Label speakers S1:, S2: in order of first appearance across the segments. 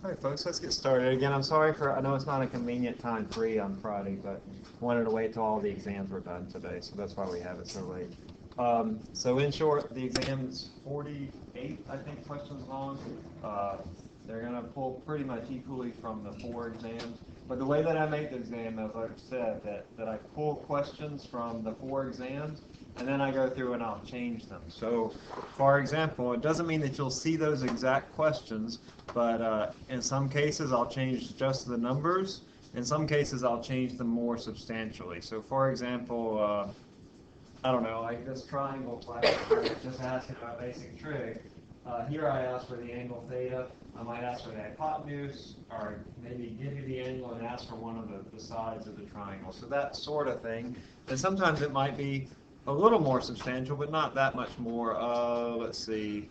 S1: All right, folks, let's get started. Again, I'm sorry I know it's not a convenient time free on Friday, but wanted to wait till all the exams were done today, so that's why we have it so late. So in short, the exam is 48, I think, questions long. They're going to pull pretty much equally from the 4 exams. But the way that I make the exam, as I've said, that I pull questions from the 4 exams, and then I go through and I'll change them. So, for example, it doesn't mean that you'll see those exact questions, but in some cases I'll change just the numbers. In some cases I'll change them more substantially. So, for example, I don't know, like this triangle question, just asking about basic trig. Here I ask for the angle theta. I might ask for the hypotenuse, or maybe give you the angle and ask for one of the sides of the triangle. So that sort of thing. And sometimes it might be a little more substantial, but not that much more. Let's see.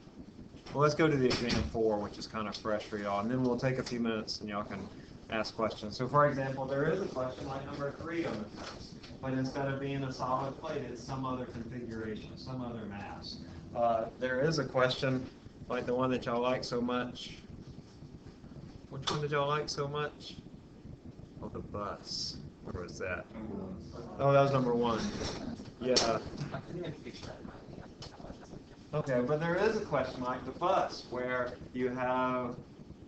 S1: Well, let's go to the exam 4, which is kind of fresh for y'all, and then we'll take a few minutes and y'all can ask questions. So, for example, there is a question like number 3 on the test, but instead of being a solid plate, it's some other configuration, some other mass. There is a question like the one that y'all like so much. Which one did y'all like so much? Oh, the bus. Where was that? Oh, that was number 1. Yeah. Okay, but there is a question like the bus, where you have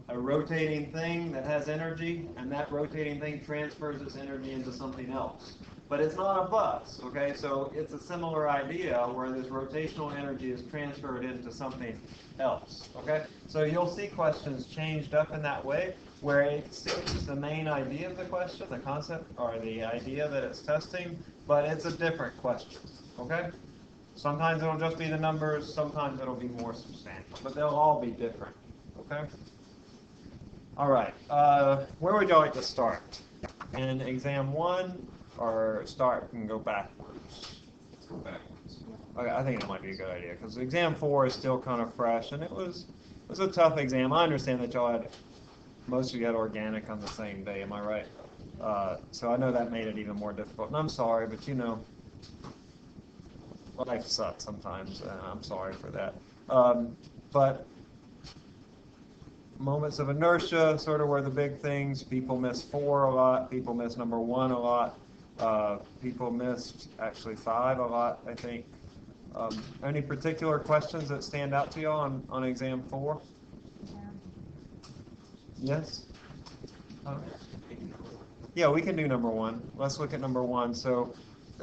S1: a rotating thing that has energy, and that rotating thing transfers its energy into something else. But it's not a bus, okay? So it's a similar idea where this rotational energy is transferred into something else, okay? So you'll see questions changed up in that way, where it seems the main idea of the question, the concept, or the idea that it's testing, but it's a different question, okay? Sometimes it'll just be the numbers, sometimes it'll be more substantial, but they'll all be different, okay? All right, where would y'all like to start? In exam 1, or start and go backwards? Let's go backwards. Okay, I think that might be a good idea, because exam 4 is still kind of fresh, and it was a tough exam. I understand that y'all had, most of you had organic on the same day, am I right? So I know that made it even more difficult, and I'm sorry, but you know, life sucks sometimes, and I'm sorry for that. But moments of inertia sort of were the big things. People missed 4 a lot. People missed number 1 a lot. People missed actually 5 a lot, I think. Any particular questions that stand out to y'all on exam 4? Yes? Yeah, we can do number 1. Let's look at number 1. So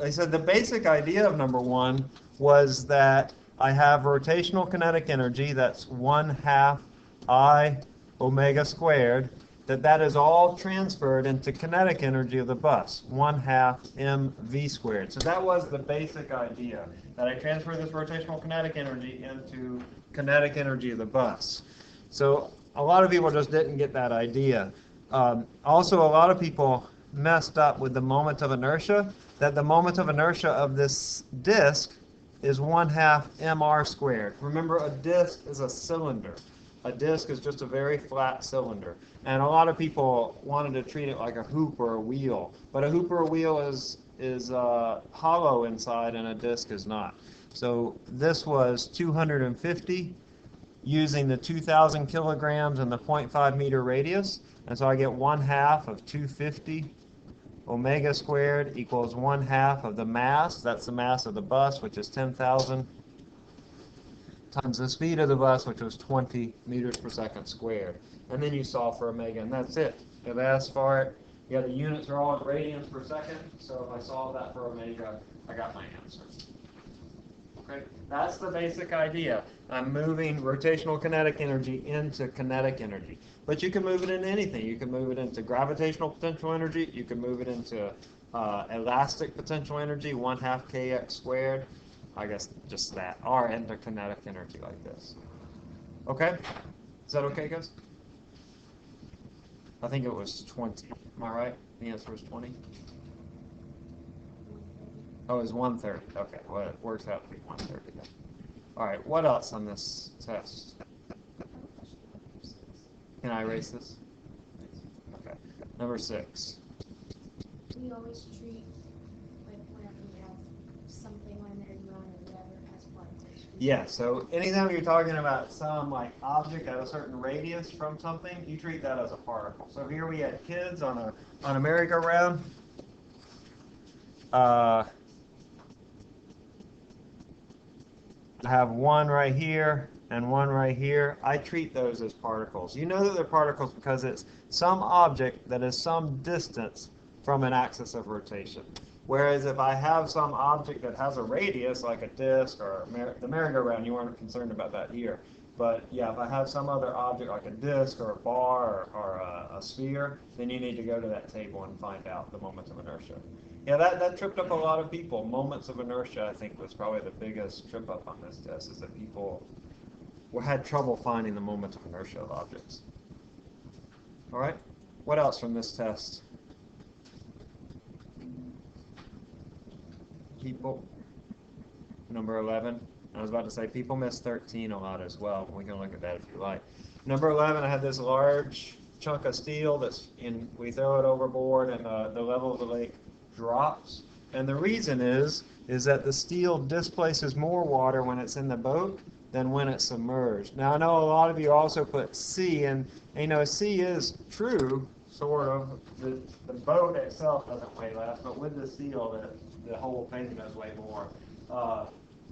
S1: I said the basic idea of number 1 was that I have rotational kinetic energy, that's 1/2 I omega squared, that is all transferred into kinetic energy of the bus, 1/2 mv squared. So that was the basic idea, that I transfer this rotational kinetic energy into kinetic energy of the bus. So a lot of people just didn't get that idea. Also, a lot of people messed up with the moment of inertia, that the moment of inertia of this disk is 1/2 mr squared. Remember, a disk is a cylinder. A disk is just a very flat cylinder. And a lot of people wanted to treat it like a hoop or a wheel. But a hoop or a wheel is hollow inside, and a disk is not. So this was 250 using the 2,000 kilograms and the 0.5 meter radius. And so I get 1/2 of 250 omega squared equals 1/2 of the mass. That's the mass of the bus, which is 10,000, times the speed of the bus, which was 20 meters per second squared. And then you solve for omega, and that's it. If asked for it, yeah, the units are all in radians per second, so if I solve that for omega, I got my answer. Okay, that's the basic idea. I'm moving rotational kinetic energy into kinetic energy. But you can move it into anything. You can move it into gravitational potential energy. You can move it into elastic potential energy, 1/2 kx squared. I guess just that, or into kinetic energy like this. Okay? Is that okay, guys? I think it was 20. Am I right? The answer was 20? Oh, it was 130. Okay, well, it works out to be 130 then. All right, what else on this test? Can I erase this? Okay. Number 6.
S2: We always treat, like, whenever we have something linear run or whatever as one.
S1: Yeah, so anytime you're talking about some like object at a certain radius from something, you treat that as a particle. So here we had kids on a merry-go-round. I have one right here and one right here. I treat those as particles. You know that they're particles because it's some object that is some distance from an axis of rotation. Whereas if I have some object that has a radius, like a disk or the merry-go-round, you weren't concerned about that here. But yeah, if I have some other object like a disk or a bar or a sphere, then you need to go to that table and find out the moments of inertia. Yeah, that tripped up a lot of people. Moments of inertia, I think, was probably the biggest trip up on this test, is that people had trouble finding the moments of inertia of objects. All right, what else from this test? People, number 11. I was about to say people miss 13 a lot as well. We can look at that if you like. Number 11, I had this large chunk of steel we throw it overboard and the level of the lake drops. And the reason is that the steel displaces more water when it's in the boat than when it's submerged. Now I know a lot of you also put C, and you know C is true, sort of. The boat itself doesn't weigh less, but with the steel, the whole thing does weigh more.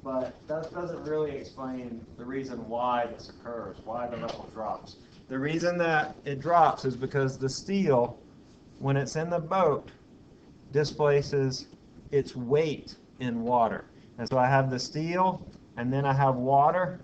S1: But that doesn't really explain the reason why this occurs, why the level drops. The reason that it drops is because the steel, when it's in the boat, displaces its weight in water. And so I have the steel, and then I have water.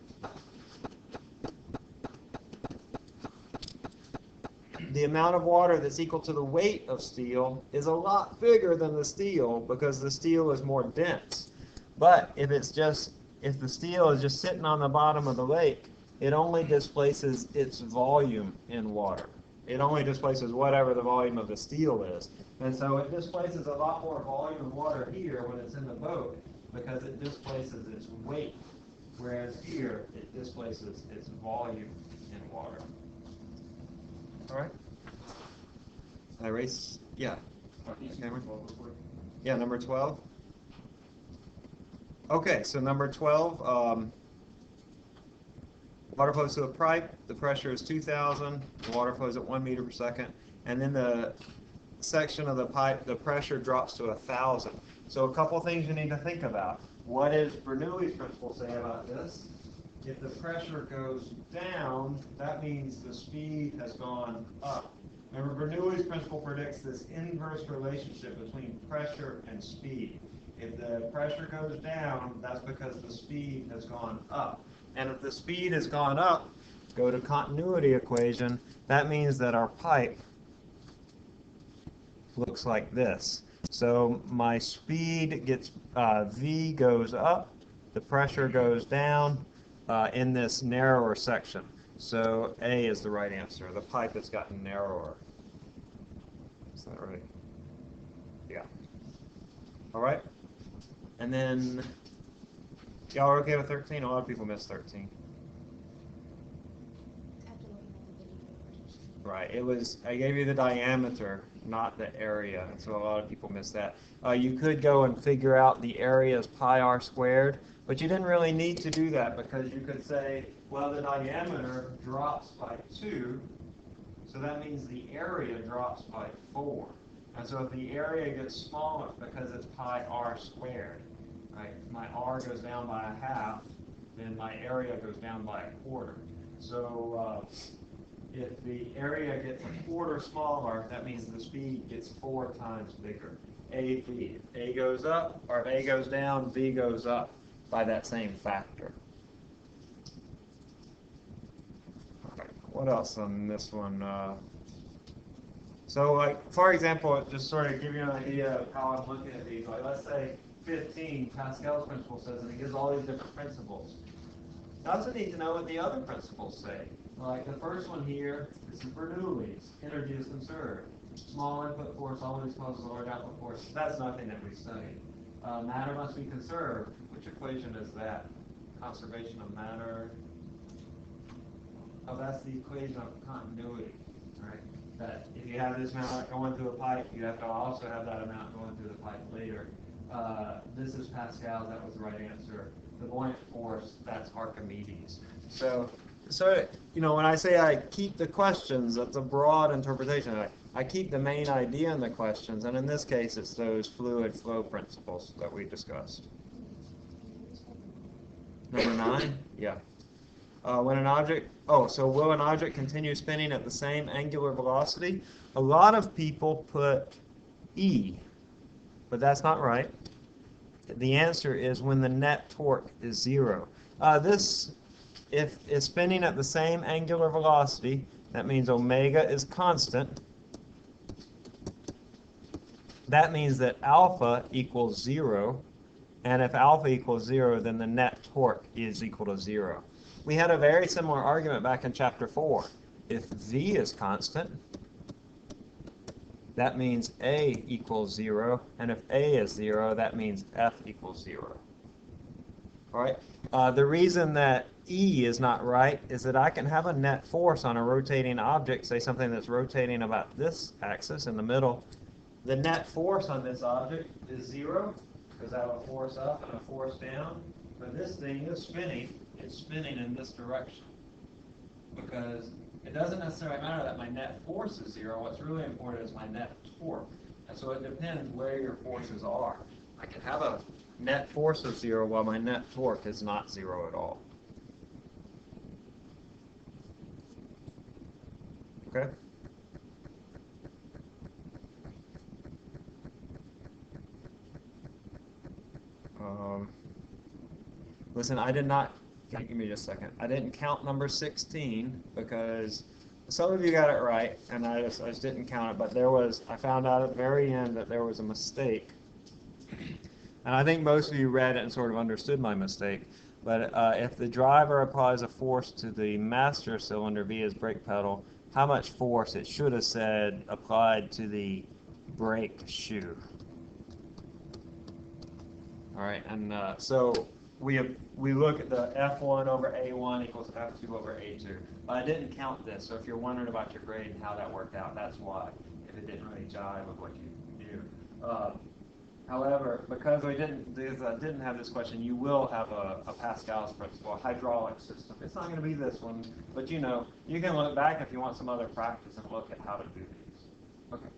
S1: The amount of water that's equal to the weight of steel is a lot bigger than the steel because the steel is more dense. But if the steel is just sitting on the bottom of the lake, it only displaces its volume in water. It only displaces whatever the volume of the steel is. And so it displaces a lot more volume of water here when it's in the boat because it displaces its weight. Whereas here, it displaces its volume in water. All right? I erase? Yeah. Cameron? Yeah, number 12. Okay, so number 12, water flows to a pipe, the pressure is 2,000, the water flows at 1 meter per second, and then the section of the pipe, the pressure drops to 1,000. So a couple things you need to think about. What does Bernoulli's principle say about this? If the pressure goes down, that means the speed has gone up. Remember, Bernoulli's principle predicts this inverse relationship between pressure and speed. If the pressure goes down, that's because the speed has gone up. And if the speed has gone up, go to continuity equation, that means that our pipe looks like this. So my speed gets, V goes up, the pressure goes down in this narrower section. So A is the right answer. The pipe has gotten narrower. Is that right? Yeah. All right. And then, y'all are okay with 13? A lot of people miss 13. Right, I gave you the diameter, not the area, and so a lot of people miss that. You could go and figure out the area as pi r squared, but you didn't really need to do that because you could say, well, the diameter drops by 2, so that means the area drops by 4. And so if the area gets smaller because it's pi r squared, right? My r goes down by a half, then my area goes down by a quarter. So if the area gets a quarter smaller, that means the speed gets 4 times bigger. A, B. If A goes up, or if A goes down, B goes up by that same factor. What else on this one? So, like, for example, just sort of give you an idea of how I'm looking at these. Like, let's say 15, Pascal's principle says, and it gives all these different principles. I also need to know what the other principles say. Like the first one here is Bernoulli's. Energy is conserved. Small input force always causes a large output force. That's nothing that we study. Matter must be conserved. Which equation is that? Conservation of matter. Oh, that's the equation of continuity, right? That if you have this amount going through a pipe, you have to also have that amount going through the pipe later. This is Pascal. That was the right answer. the buoyant force, that's Archimedes. So when I say I keep the questions, that's a broad interpretation. I keep the main idea in the questions, and in this case, it's those fluid flow principles that we discussed. Number 9? Yeah. When an object, so will an object continue spinning at the same angular velocity? A lot of people put E, but that's not right. The answer is when the net torque is 0. If it's spinning at the same angular velocity, that means omega is constant. That means that alpha equals 0, and if alpha equals 0, then the net torque is equal to 0. We had a very similar argument back in chapter 4. If V is constant, that means A equals 0, and if A is 0, that means F equals 0. All right. The reason that E is not right is that I can have a net force on a rotating object, say something that's rotating about this axis in the middle. The net force on this object is 0, because I have a force up and a force down. But this thing is spinning. It's spinning in this direction. Because it doesn't necessarily matter that my net force is 0. What's really important is my net torque. And so it depends where your forces are. I can have a net force of 0 while my net torque is not 0 at all. Okay? Listen, I did not, give me just a second. I didn't count number 16 because some of you got it right, and I just didn't count it, but I found out at the very end that there was a mistake. And I think most of you read it and sort of understood my mistake. But if the driver applies a force to the master cylinder via his brake pedal, how much force it should have said applied to the brake shoe. All right, and so we look at the F1 over A1 equals F2 over A2. But I didn't count this, so if you're wondering about your grade and how that worked out, that's why, if it didn't really jive with what you knew. However, because I didn't have this question, you will have a Pascal's principle, a hydraulic system. It's not going to be this one, but you can look back if you want some other practice and look at how to do these. Okay.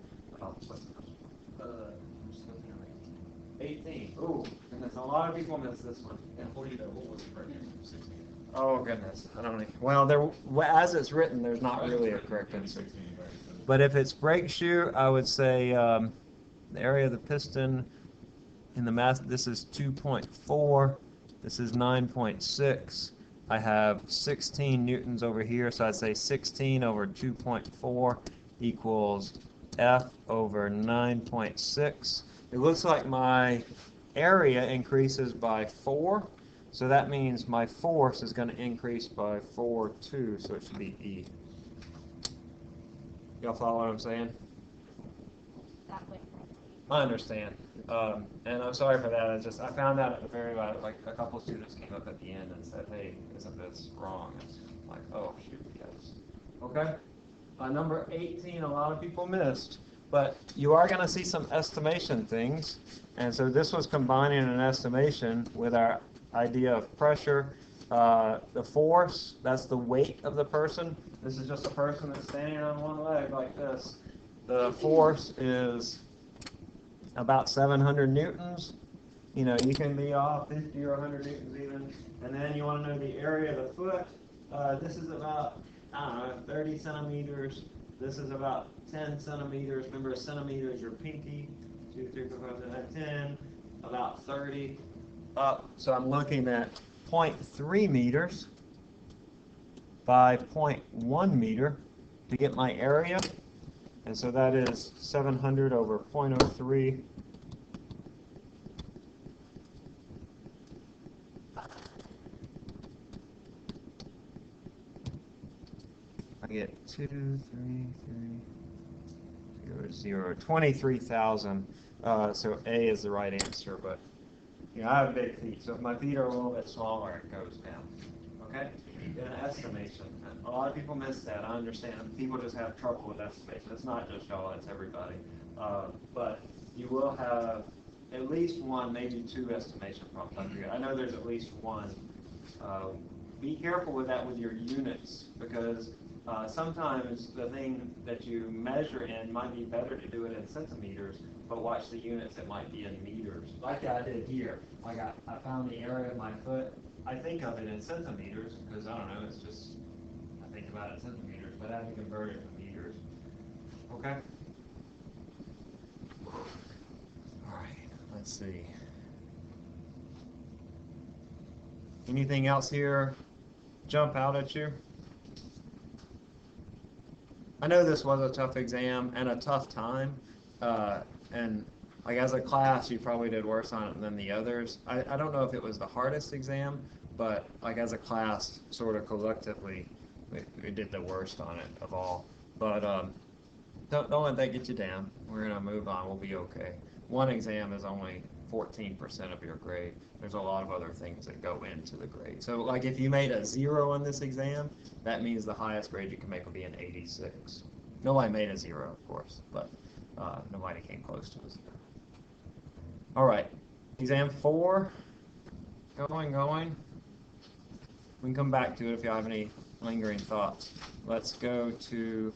S1: 18. Oh, goodness, a lot of people miss this one. Oh, goodness. I don't know. Well, as it's written, there's not really a correct answer. But if it's brake shoe, I would say the area of the piston in the mass, this is 2.4. This is 9.6. I have 16 newtons over here, so I'd say 16 over 2.4 equals F over 9.6. It looks like my area increases by 4, so that means my force is going to increase by 4 too, so it should be E. Y'all follow what I'm saying? I understand. And I'm sorry for that. I found out at the very last, like a couple of students came up at the end and said, hey, isn't this wrong? It's like, oh, shoot, yes. Okay. Number 18, a lot of people missed. But you are going to see some estimation things. And so this was combining an estimation with our idea of pressure. The force, that's the weight of the person. This is just a person that's standing on one leg like this. The force is about 700 newtons. You can be off 50 or 100 newtons even. And then you want to know the area of the foot. This is about, 30 centimeters. This is about 10 centimeters. Remember, a centimeter is your pinky. 2, 3, 4, 5, 6, 7, 10. About 30 up. So I'm looking at 0.3 meters by 0.1 meter to get my area. And so that is 700 over 0.03. I get 2, 3, 0, 23,000. So A is the right answer, but I have big feet, so if my feet are a little bit smaller, it goes down. Okay? An estimation. And a lot of people miss that. I understand. People just have trouble with estimation. It's not just y'all, it's everybody. But you will have at least one, maybe two estimation problems. I forget. I know there's at least one. Be careful with that with your units, because sometimes the thing that you measure in might be better to do it in centimeters, but watch the units, it might be in meters. Like I did here. Like I found the area of my foot. I think of it in centimeters, because I don't know, it's just, I think about it in centimeters, but I have to convert it to meters. Okay? All right, let's see. Anything else here jump out at you? I know this was a tough exam and a tough time, and like as a class, you probably did worse on it than the others. I don't know if it was the hardest exam, but like as a class, sort of collectively, we did the worst on it of all. But don't let that get you down. We're gonna move on. We'll be okay. One exam is only 14% of your grade. There's a lot of other things that go into the grade. So like if you made a 0 on this exam, that means the highest grade you can make will be an 86. Nobody made a 0, of course, but nobody came close to a 0. All right, exam 4, going. We can come back to it if you have any lingering thoughts. Let's go to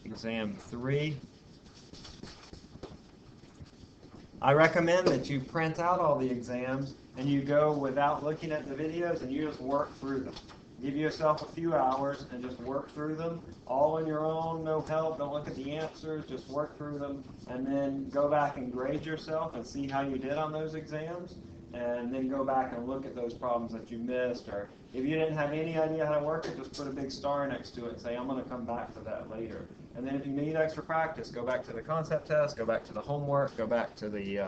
S1: exam 3. I recommend that you print out all the exams and you go without looking at the videos and you just work through them. Give yourself a few hours and just work through them all on your own, no help, don't look at the answers, just work through them, and then go back and grade yourself and see how you did on those exams, and then go back and look at those problems that you missed, or if you didn't have any idea how to work it, just put a big star next to it and say, I'm going to come back to that later. And then if you need extra practice, go back to the concept test, go back to the homework, go back to the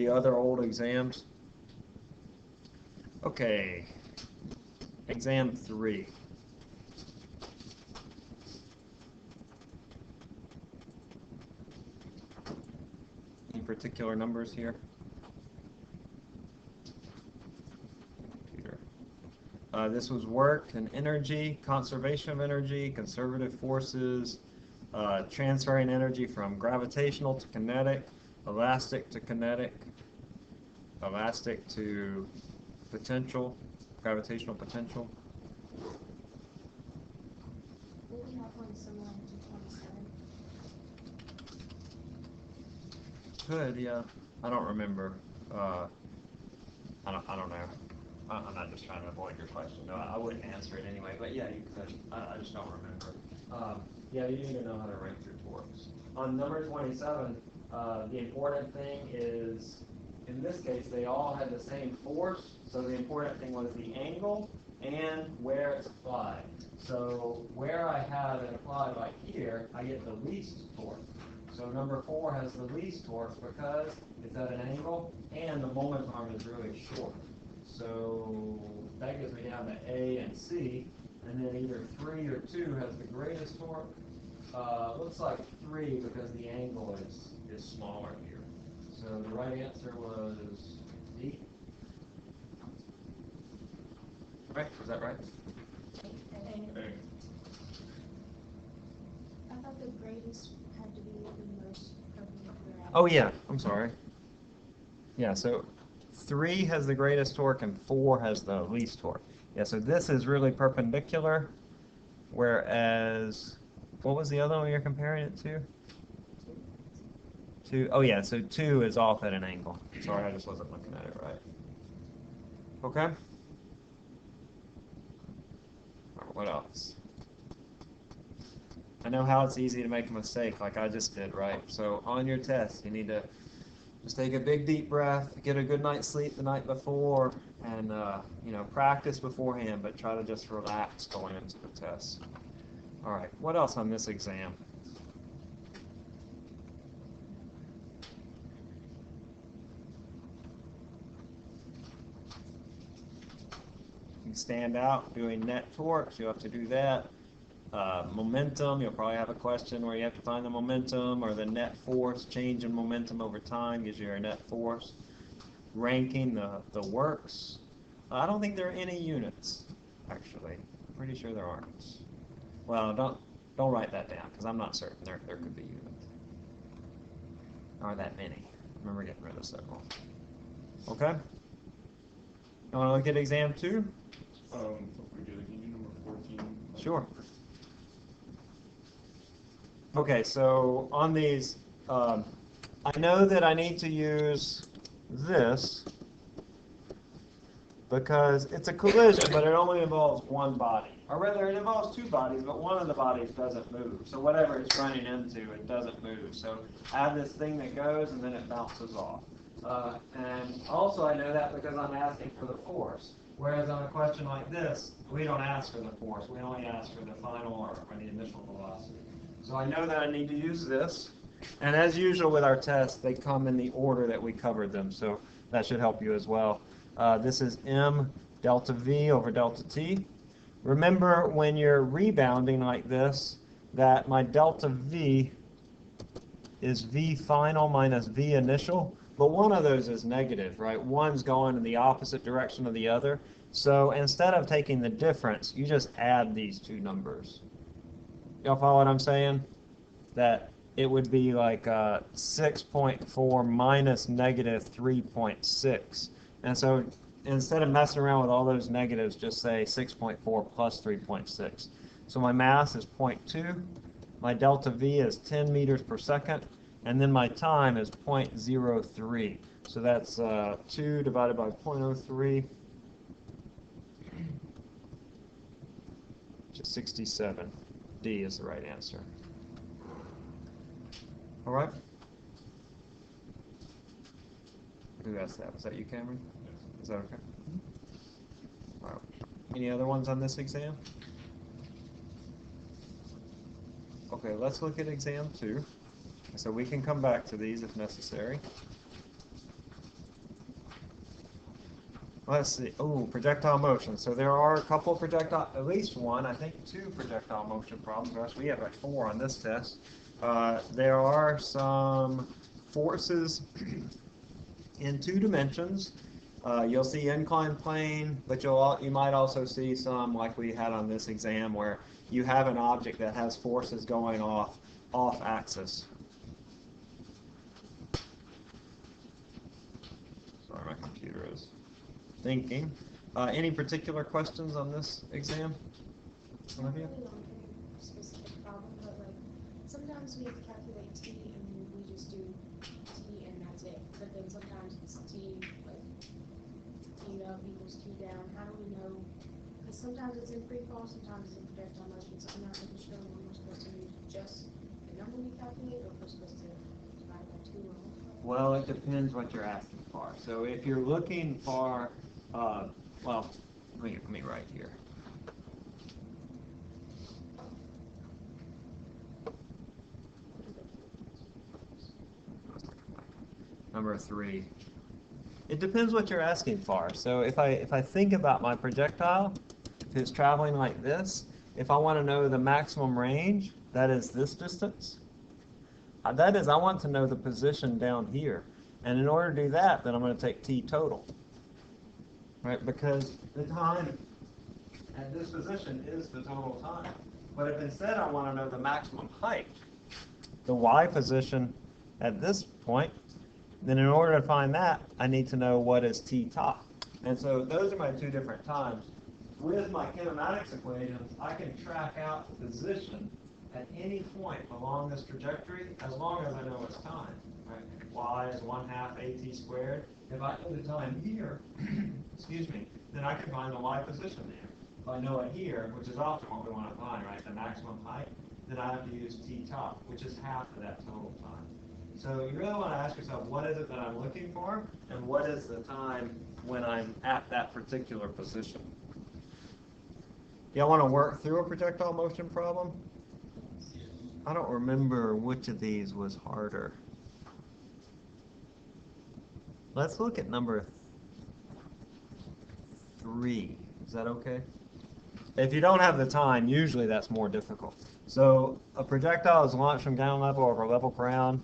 S1: other old exams. Okay, exam 3. Any particular numbers here? This was work and energy, conservation of energy, conservative forces, transferring energy from gravitational to kinetic, elastic to kinetic, elastic to potential, gravitational potential.
S2: Will we have one similar to 27?
S1: Could, yeah. I don't remember. I don't know. I'm not just trying to avoid your question. No, I wouldn't answer it anyway. But yeah, you could. I just don't remember. Yeah, you need to know how to rank your torques. On number 27, the important thing is, in this case, they all had the same force. So the important thing was the angle and where it's applied. So where I have it applied, like here, I get the least torque. So number 4 has the least torque because it's at an angle and the moment arm is really short. So that gets me down to A and C, and then either 3 or 2 has the greatest torque. Looks like 3 because the angle is smaller here. So the right answer was D. Right? Was that right?
S2: I thought the greatest had to be the most perpendicular.
S1: Oh yeah, I'm sorry. Yeah, so 3 has the greatest torque and 4 has the least torque. Yeah, so this is really perpendicular, whereas, what was the other one you're comparing it to? 2, oh yeah, so 2 is off at an angle. Sorry, I just wasn't looking at it right. Okay? What else? I know how it's easy to make a mistake like I just did, right? So on your test, you need to just take a big deep breath, get a good night's sleep the night before, and practice beforehand, but try to just relax going into the test. All right, what else on this exam? You can stand out doing net torques, you have to do that. Momentum, you'll probably have a question where you have to find the momentum or the net force, change in momentum over time gives you your net force. Ranking the works. I don't think there are any units, actually. Pretty sure there aren't. Well, don't write that down because I'm not certain. There could be units. Aren't that many. Remember getting rid of several. Okay? You want to look at exam 2?
S3: Can you do number 14?
S1: Sure. Okay, so on these, I know that I need to use this because it's a collision, but it only involves one body. Or rather, it involves two bodies, but one of the bodies doesn't move. So whatever it's running into, it doesn't move. So I have this thing that goes, and then it bounces off. And also I know that because I'm asking for the force. Whereas on a question like this, we don't ask for the force. We only ask for the final or the initial velocity. So I know that I need to use this. And as usual with our tests, they come in the order that we covered them. So that should help you as well. This is m delta v over delta t. Remember when you're rebounding like this, that my delta v is v final minus v initial, but one of those is negative, right? One's going in the opposite direction of the other. So instead of taking the difference, you just add these two numbers. Y'all follow what I'm saying? That it would be like 6.4 minus negative 3.6. And so instead of messing around with all those negatives, just say 6.4 plus 3.6. So my mass is 0.2, my delta V is 10 meters per second, and then my time is 0.03. So that's 2 divided by 0.03, which is 67. D is the right answer. All right? Who asked that? Was that you, Cameron? Is that okay? All right. Any other ones on this exam? Okay, let's look at exam 2. So we can come back to these if necessary. Let's see. Oh, projectile motion. So there are a couple projectile, at least one, I think 2 projectile motion problems. Gosh, we have like 4 on this test. There are some forces in 2 dimensions. You'll see inclined plane, but you might also see some like we had on this exam where you have an object that has forces going off axis. Sorry, my computer is thinking. Any particular questions on this exam? One of you?
S2: Really on any specific problem, but like sometimes we have to calculate t and we just do t and that's it. But then sometimes it's t like t up equals t down. How do we know? Because sometimes it's in free fall, sometimes it's in projectile motion. So I'm not really sure when we're supposed to use just the number we calculate, or if we're supposed to divide by 2 or multiply.
S1: Well, it depends what you're asking for. So if you're looking for, well, let me write here. Number 3. It depends what you're asking for. So if I think about my projectile, if it's traveling like this, if I want to know the maximum range, that is this distance. That is, I want to know the position down here. And in order to do that, then I'm going to take t total. Right? Because the time at this position is the total time. But if instead I want to know the maximum height, the y position at this point, then in order to find that, I need to know what is t top. And so those are my 2 different times. With my kinematics equations, I can track out the position at any point along this trajectory as long as I know its time. Right? Y is 1/2 at squared. If I know the time here, excuse me, then I can find the y position there. If I know it here, which is often what we want to find, right, the maximum height, then I have to use t top, which is half of that total time. So you really want to ask yourself, what is it that I'm looking for, and what is the time when I'm at that particular position? Y'all want to work through a projectile motion problem? I don't remember which of these was harder. Let's look at number 3. Is that okay? If you don't have the time, usually that's more difficult. So a projectile is launched from ground level over level ground.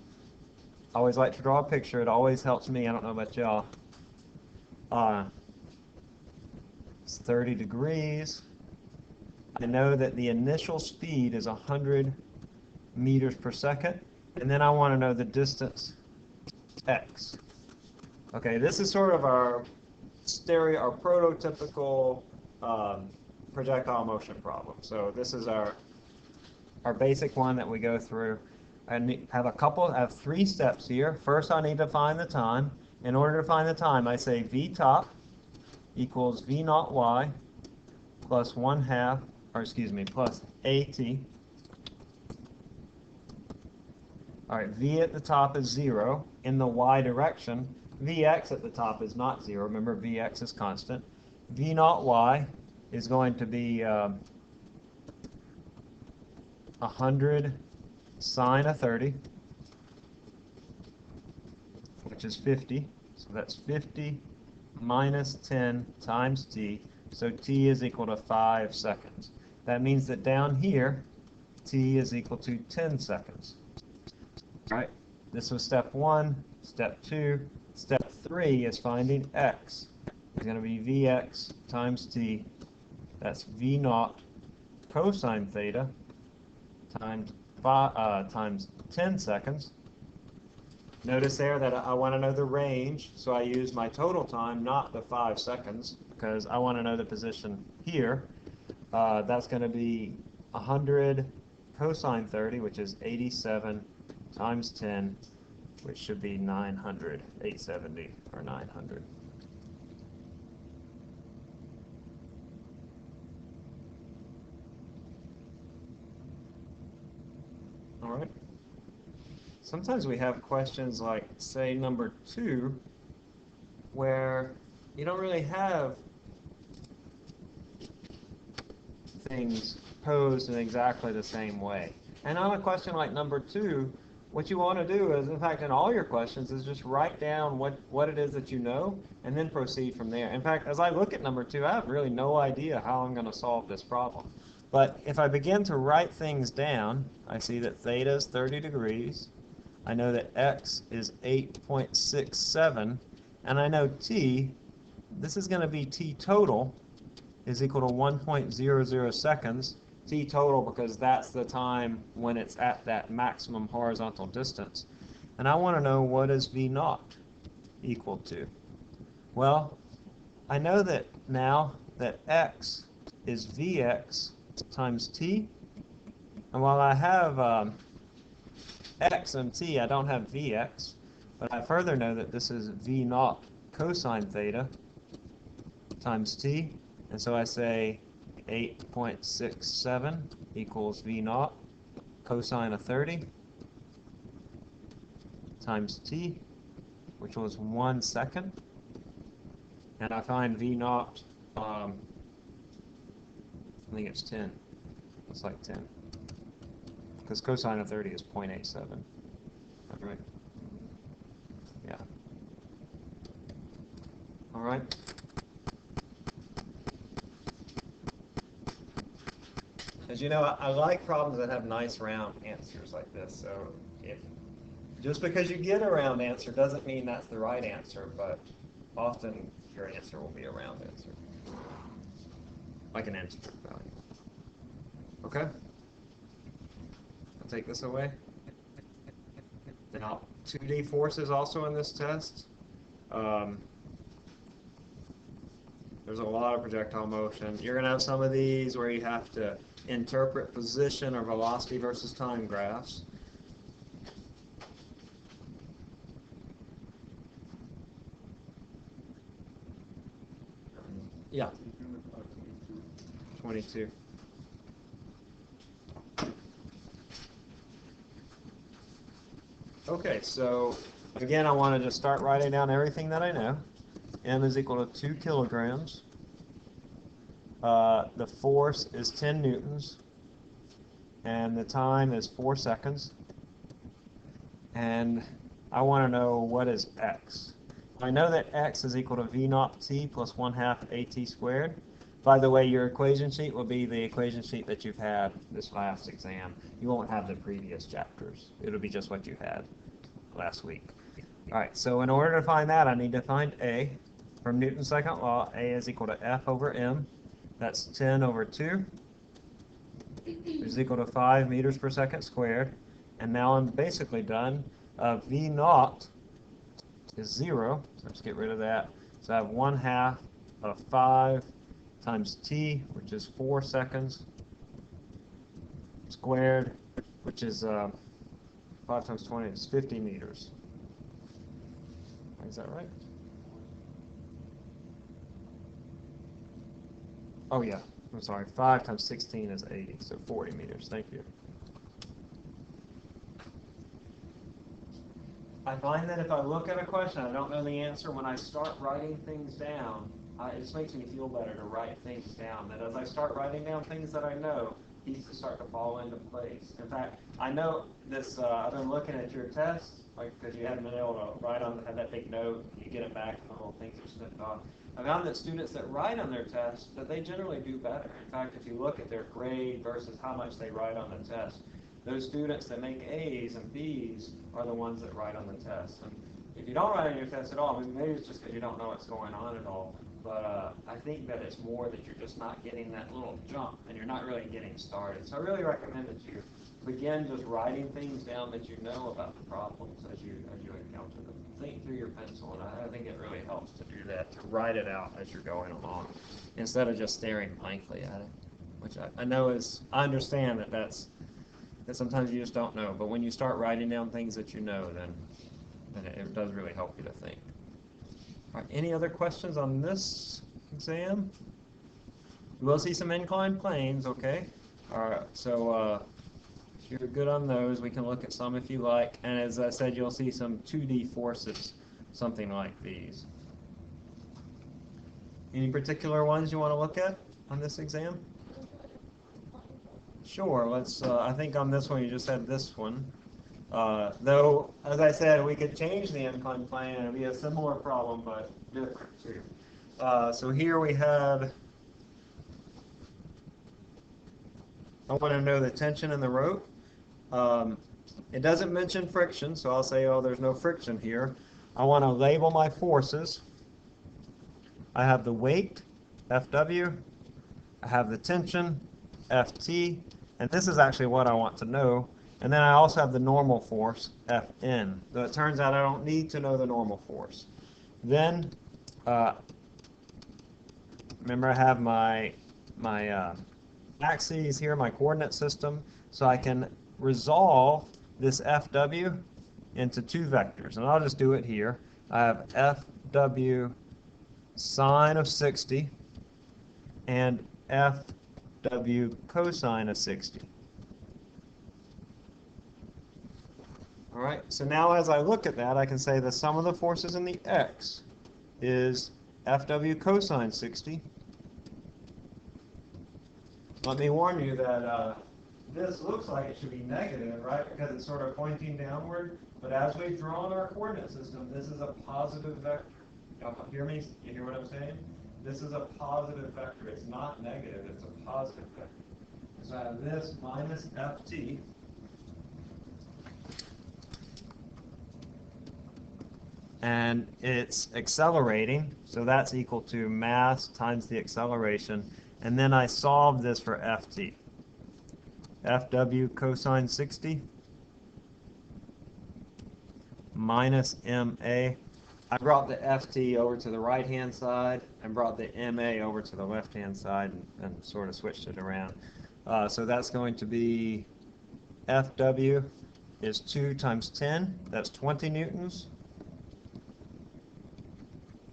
S1: I always like to draw a picture. It always helps me. I don't know about y'all. It's 30 degrees. I know that the initial speed is 100 meters per second. And then I want to know the distance x. Okay, this is sort of our prototypical projectile motion problem. So this is our basic one that we go through. I have 3 steps here. First, I need to find the time. In order to find the time, I say v top equals v naught y plus plus at. All right, v at the top is 0. In the y direction, vx at the top is not 0. Remember, vx is constant. V naught y is going to be 100 sine of 30, which is 50. So that's 50 minus 10 times t. So t is equal to 5 seconds. That means that down here, t is equal to 10 seconds. All right, this was step 1. Step 2. Step 3 is finding x. It's going to be vx times t. That's v naught cosine theta times 10 seconds. Notice there that I want to know the range, so I use my total time, not the 5 seconds, because I want to know the position here. That's going to be 100 cosine 30, which is 87 times 10, which should be 900, 870, or 900. All right. Sometimes we have questions like, say, number 2, where you don't really have things posed in exactly the same way. And on a question like number 2, what you want to do is, in fact, in all your questions, is just write down what it is that you know, and then proceed from there. In fact, as I look at number 2, I have really no idea how I'm going to solve this problem. But if I begin to write things down, I see that theta is 30 degrees. I know that x is 8.67, and I know t, this is going to be t total, is equal to 1.00 seconds. T total because that's the time when it's at that maximum horizontal distance. And I want to know, what is v naught equal to? Well, I know that now that x is vx times t, and while I have x and t, I don't have vx, but I further know that this is v naught cosine theta times t, and so I say 8.67 equals v naught cosine of 30 times t, which was 1 second, and I find v naught, I think it's 10. It's like 10. Because cosine of 30 is 0.87. Right? Yeah. All right. As you know, I like problems that have nice round answers like this. So just because you get a round answer doesn't mean that's the right answer, but often your answer will be a round answer, like an integer value. Okay? I'll take this away. Now, 2D force is also in this test. There's a lot of projectile motion. You're going to have some of these where you have to interpret position or velocity versus time graphs. Yeah. 22. Okay, so again, I want to just start writing down everything that I know. M is equal to 2 kilograms. The force is 10 newtons. And the time is 4 seconds. And I want to know, what is x? I know that x is equal to v naught t plus 1/2 at squared. By the way, your equation sheet will be the equation sheet that you've had this last exam. You won't have the previous chapters. It'll be just what you had last week. All right, so in order to find that, I need to find A. From Newton's second law, A is equal to F over m. That's 10 over 2, which is equal to 5 meters per second squared. And now I'm basically done. V naught is 0. So let's get rid of that. So I have 1/2 of 5 times t, which is 4 seconds, squared, which is 5 times 20 is 50 meters. Is that right? Oh yeah, I'm sorry, 5 times 16 is 80, so 40 meters. Thank you. I find that if I look at a question, I don't know the answer, when I start writing things down, it just makes me feel better to write things down. That as I start writing down things that I know, pieces start to fall into place. In fact, I know this, I've been looking at your test, like, because you haven't been able to write on, have that big note, you get it back, and the little things are snipped off. I found that students that write on their test, that they generally do better. In fact, if you look at their grade versus how much they write on the test, those students that make A's and B's are the ones that write on the test. And if you don't write on your test at all, I mean, maybe it's just because you don't know what's going on at all, but I think that it's more that you're just not getting that little jump and you're not really getting started. So I really recommend that you begin just writing things down that you know about the problems as you encounter them. Think through your pencil, and I think it really helps to do that, to write it out as you're going along, instead of just staring blankly at it, which I know is, I understand that sometimes you just don't know, but when you start writing down things that you know, then it does really help you to think. All right, any other questions on this exam? You will see some inclined planes, okay? All right, so if you're good on those, we can look at some if you like, and as I said, you'll see some 2D forces, something like these. Any particular ones you want to look at on this exam? Sure, let's, I think on this one you just had this one. Though, as I said, we could change the inclined plane and it would be a similar problem, but different too. So here we had, I want to know the tension in the rope. It doesn't mention friction, so I'll say, oh, there's no friction here. I want to label my forces. I have the weight, Fw. I have the tension, Ft. And this is actually what I want to know. And then I also have the normal force, Fn. So it turns out I don't need to know the normal force. Then, remember I have my axes here, my coordinate system, so I can resolve this Fw into two vectors. And I'll just do it here. I have Fw sine of 60 and Fw cosine of 60. All right, so now as I look at that, I can say the sum of the forces in the x is Fw cosine 60. Let me warn you that this looks like it should be negative, right, because it's sort of pointing downward. But as we've drawn our coordinate system, this is a positive vector. Y'all hear me? You hear what I'm saying? This is a positive vector. It's not negative. It's a positive vector. So I have this minus Ft. And it's accelerating, so that's equal to mass times the acceleration. And then I solve this for Ft. Fw cosine 60 minus Ma. I brought the Ft over to the right-hand side and brought the Ma over to the left-hand side and sort of switched it around. So that's going to be Fw is 2 times 10. That's 20 newtons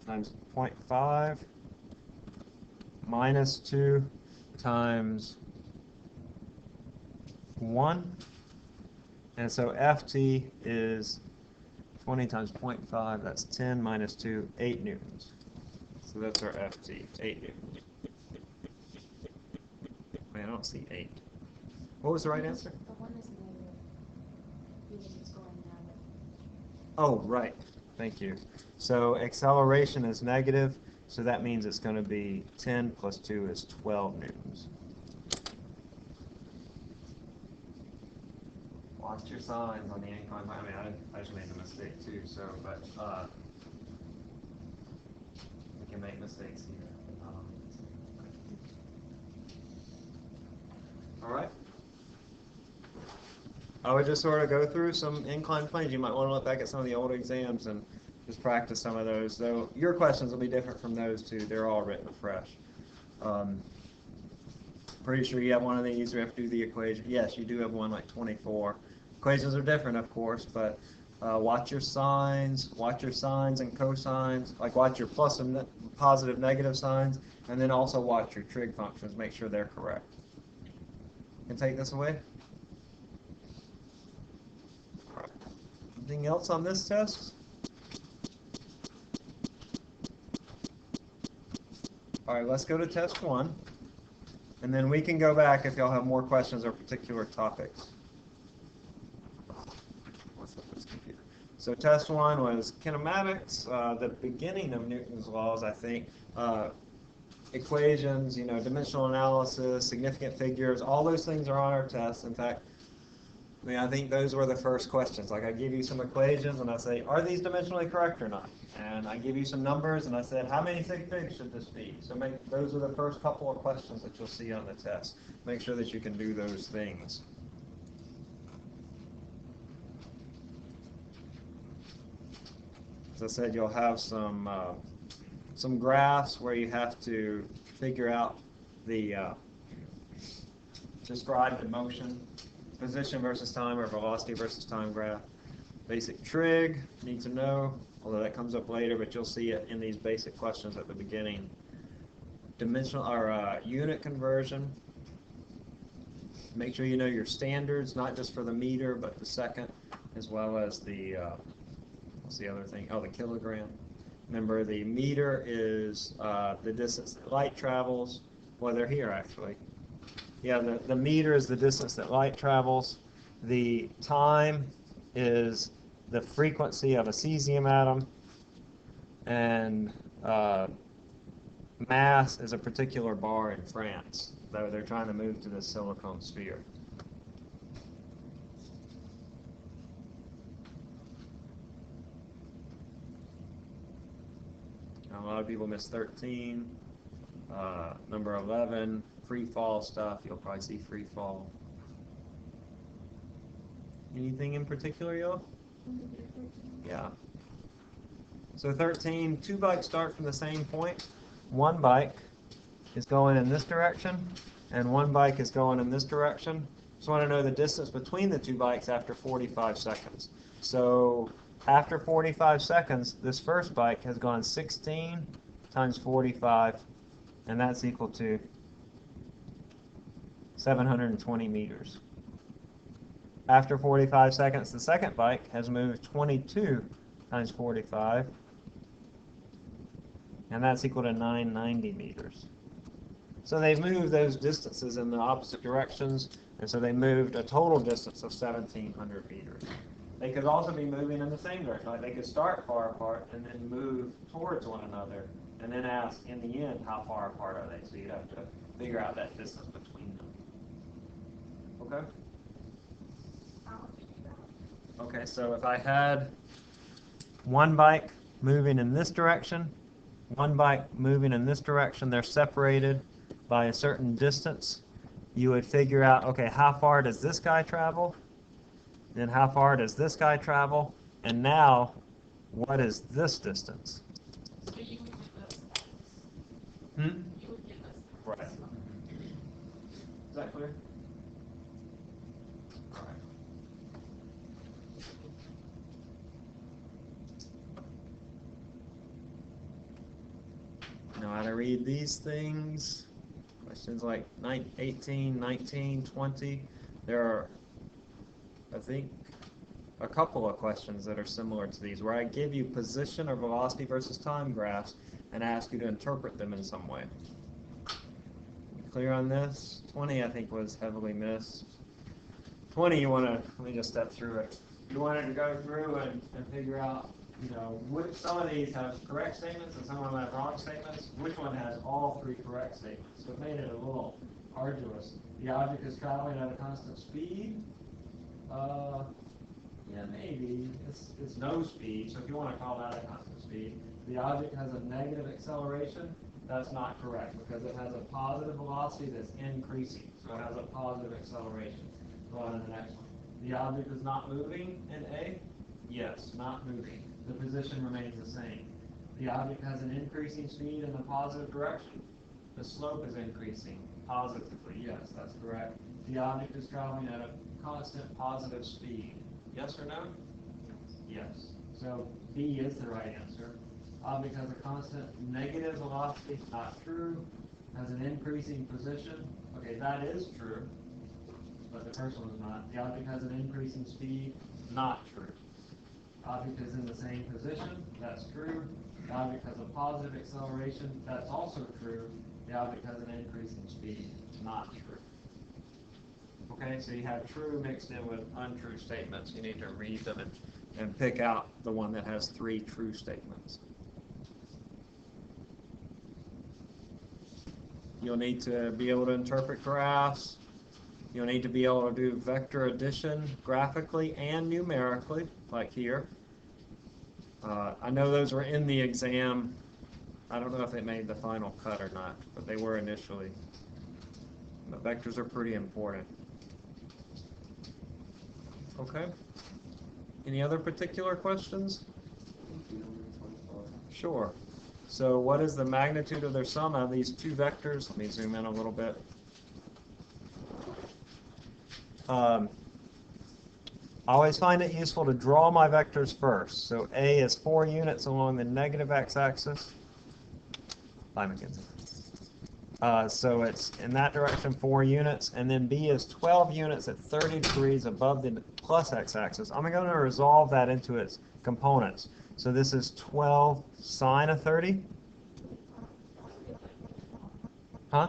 S1: times 0.5 minus 2 times 1. And so Ft is 20 times 0.5, that's 10 minus 2, 8 newtons. So that's our Ft, 8 newtons. Wait, I don't see 8. What was the right answer?
S2: The one is negative because it's going that way.
S1: Oh, right. Thank you. So acceleration is negative, so that means it's going to be 10 plus 2 is 12 newtons. Watch your signs on the incline plane. I mean, I just made a mistake too, so, but we can make mistakes here. All right. I would just sort of go through some inclined planes. You might want to look back at some of the old exams and just practice some of those. Though your questions will be different from those two. They're all written fresh. Pretty sure you have one of these. We have to do the equation. Yes, you do have one like 24. Equations are different, of course, but watch your signs and cosines. Like watch your plus and positive, negative signs, and then also watch your trig functions. Make sure they're correct. Can take this away. Anything else on this test? All right, let's go to test 1. And then we can go back if y'all have more questions or particular topics. So test 1 was kinematics, the beginning of Newton's laws, I think. Equations, dimensional analysis, significant figures, all those things are on our test. In fact, I think those were the first questions. Like I give you some equations and I say, are these dimensionally correct or not? And I give you some numbers and I said, how many sig figs should this be? So those are the first couple of questions that you'll see on the test. Make sure that you can do those things. As I said, you'll have some graphs where you have to figure out the describe the motion, position versus time, or velocity versus time graph. Basic trig, need to know, although that comes up later, but you'll see it in these basic questions at the beginning. Dimensional or unit conversion. Make sure you know your standards, not just for the meter, but the second, as well as the what's the other thing? Oh, the kilogram. Remember, the meter is the distance that light travels. Well, they're here actually. Yeah, the meter is the distance that light travels. The time is the frequency of a cesium atom. And mass is a particular bar in France, though they're trying to move to the silicon sphere. A lot of people miss 13. Number 11, free fall stuff. You'll probably see free fall. Anything in particular, y'all? Yeah. So 13, 2 bikes start from the same point. One bike is going in this direction, and one bike is going in this direction. Just want to know the distance between the 2 bikes after 45 seconds. So after 45 seconds, this first bike has gone 16 times 45, and that's equal to 720 meters. After 45 seconds, the second bike has moved 22 times 45, and that's equal to 990 meters. So they've moved those distances in the opposite directions, and so they moved a total distance of 1,700 meters. They could also be moving in the same direction. Like they could start far apart and then move towards one another, and then ask in the end how far apart are they. So you'd have to figure out that distance between them. Okay? Okay, so if I had one bike moving in this direction, one bike moving in this direction, they're separated by a certain distance, you would figure out, okay, how far does this guy travel? Then how far does this guy travel? And now, what is this distance?
S4: So you would give us X.
S1: Hmm?
S4: You would give us X.
S1: Right. Is that clear? All right. Know how to read these things. Questions like 18, 19, 20. There are, I think, a couple of questions that are similar to these, where I give you position or velocity versus time graphs and ask you to interpret them in some way. Clear on this? 20, I think, was heavily missed. 20, you want to, let me just step through it. You wanted to go through and figure out, which some of these have correct statements and some of them have wrong statements. Which one has all 3 correct statements? So it made it a little arduous. The object is traveling at a constant speed. Yeah, maybe. It's no speed, so if you want to call that a constant speed. The object has a negative acceleration. That's not correct because it has a positive velocity that's increasing, so it has a positive acceleration. Go on to the next one. The object is not moving in A. Yes, not moving. The position remains the same. The object has an increasing speed in the positive direction. The slope is increasing positively. Yes, that's correct. The object is traveling at a constant positive speed. Yes or no? Yes. So B is the right answer. Object has a constant negative velocity. Not true. Has an increasing position. Okay, that is true, but the first one is not. The object has an increasing speed. Not true. Object is in the same position. That's true. The object has a positive acceleration. That's also true. The object has an increasing speed. Not true. Okay, so you have true mixed in with untrue statements. You need to read them and pick out the one that has 3 true statements. You'll need to be able to interpret graphs. You'll need to be able to do vector addition graphically and numerically, like here. I know those were in the exam. I don't know if they made the final cut or not, but they were initially. The vectors are pretty important. Okay. Any other particular questions? Sure. So what is the magnitude of their sum out of these 2 vectors? Let me zoom in a little bit. I always find it useful to draw my vectors first. So A is 4 units along the negative x-axis. So it's in that direction 4 units, and then B is 12 units at 30 degrees above the plus x-axis. I'm going to resolve that into its components. So this is 12 sine of 30. Huh?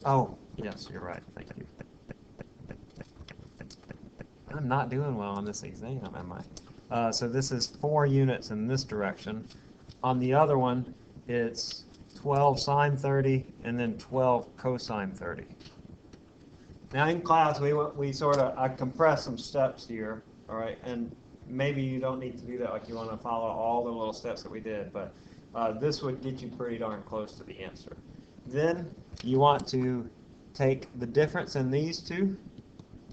S1: Oh, yes, you're right. Thank you. I'm not doing well on this exam, am I? So this is 4 units in this direction. On the other one, it's 12 sine 30 and then 12 cosine 30. Now in class, I compressed some steps here, all right? And maybe you don't need to do that, like you want to follow all the little steps that we did, but this would get you pretty darn close to the answer. Then you want to take the difference in these two.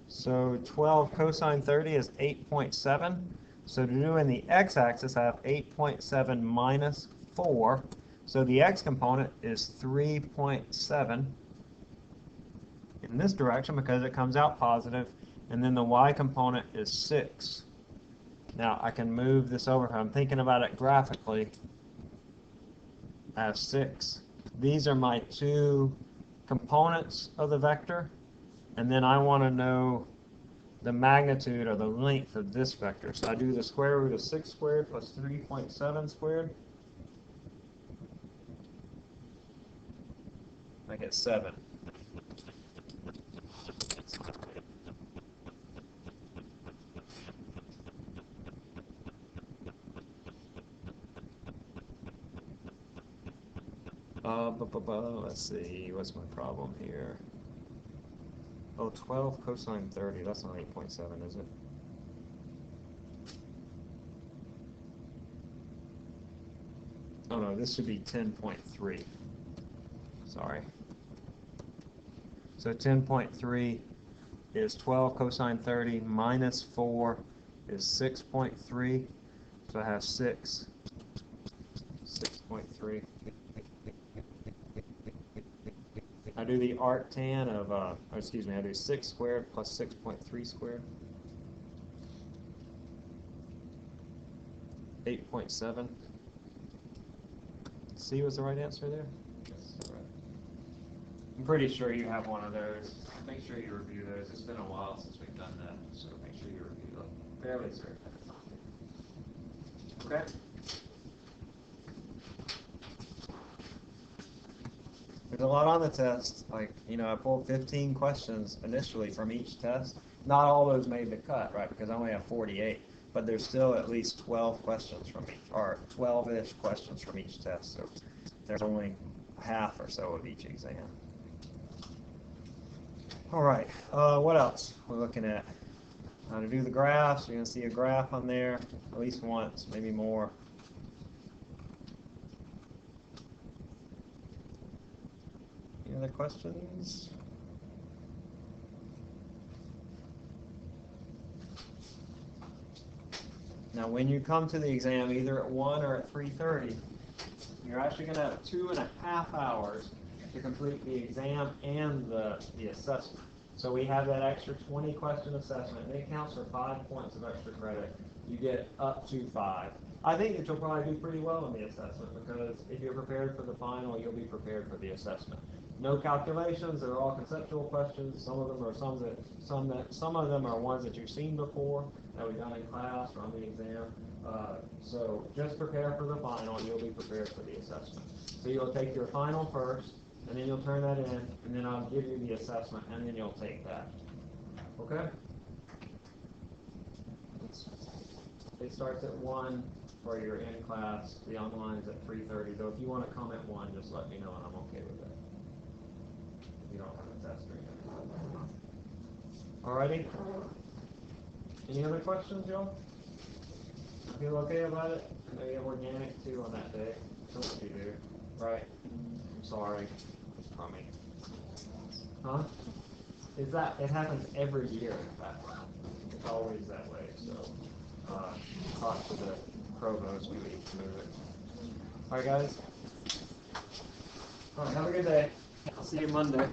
S1: So 12 cosine 30 is 8.7. So to do in the x-axis, I have 8.7 minus 4. So the x component is 3.7 in this direction because it comes out positive. And then the y component is 6. Now I can move this over. If I'm thinking about it graphically, I have 6. These are my 2 components of the vector. And then I want to know the magnitude or the length of this vector. So I do the square root of 6 squared plus 3.7 squared. I get 7. Let's see, what's my problem here? Oh, 12 cosine 30, that's not 8.7, is it? Oh no, this should be 10.3. Sorry. So 10.3 is 12 cosine 30 minus 4 is 6.3. So I have 6.3. I do the arctan of, I do 6 squared plus 6.3 squared. 8.7. C was the right answer there? Yes, right. I'm pretty sure you have one of those. Make sure you review those. It's been a while since we've done that, so make sure you review them. Fairly certain. Okay? There's a lot on the test. Like, I pulled 15 questions initially from each test. Not all those made the cut, right? Because I only have 48. But there's still at least 12 questions from each, or 12-ish questions from each test. So there's only half or so of each exam. All right. What else we're looking at? How to do the graphs. You're going to see a graph on there at least once, maybe more. Any other questions? Now, when you come to the exam, either at 1 or at 3:30, you're actually going to have 2.5 hours to complete the exam and the assessment. So we have that extra 20 question assessment, and it counts for 5 points of extra credit. You get up to 5. I think that you'll probably do pretty well in the assessment, because if you're prepared for the final, you'll be prepared for the assessment. No calculations, they're all conceptual questions. Some of them are some of them are ones that you've seen before, that we've done in class or on the exam. So just prepare for the final, and you'll be prepared for the assessment. So you'll take your final first, and then you'll turn that in, and then I'll give you the assessment, and then you'll take that. Okay? It starts at 1 for your in-class. The online's at 3:30. Though if you want to come at 1, just let me know, and I'm okay with it. You don't have a test or anything. Alrighty? Any other questions, y'all? Feel okay about it? I know you have organic too on that day. That's what you do, right? I'm sorry. From me. Huh? Is that, it happens every year, in fact. It's always that way, so, talk to the provost, we need to move it. Alright, guys? Alright, have a good day. I'll see you Monday.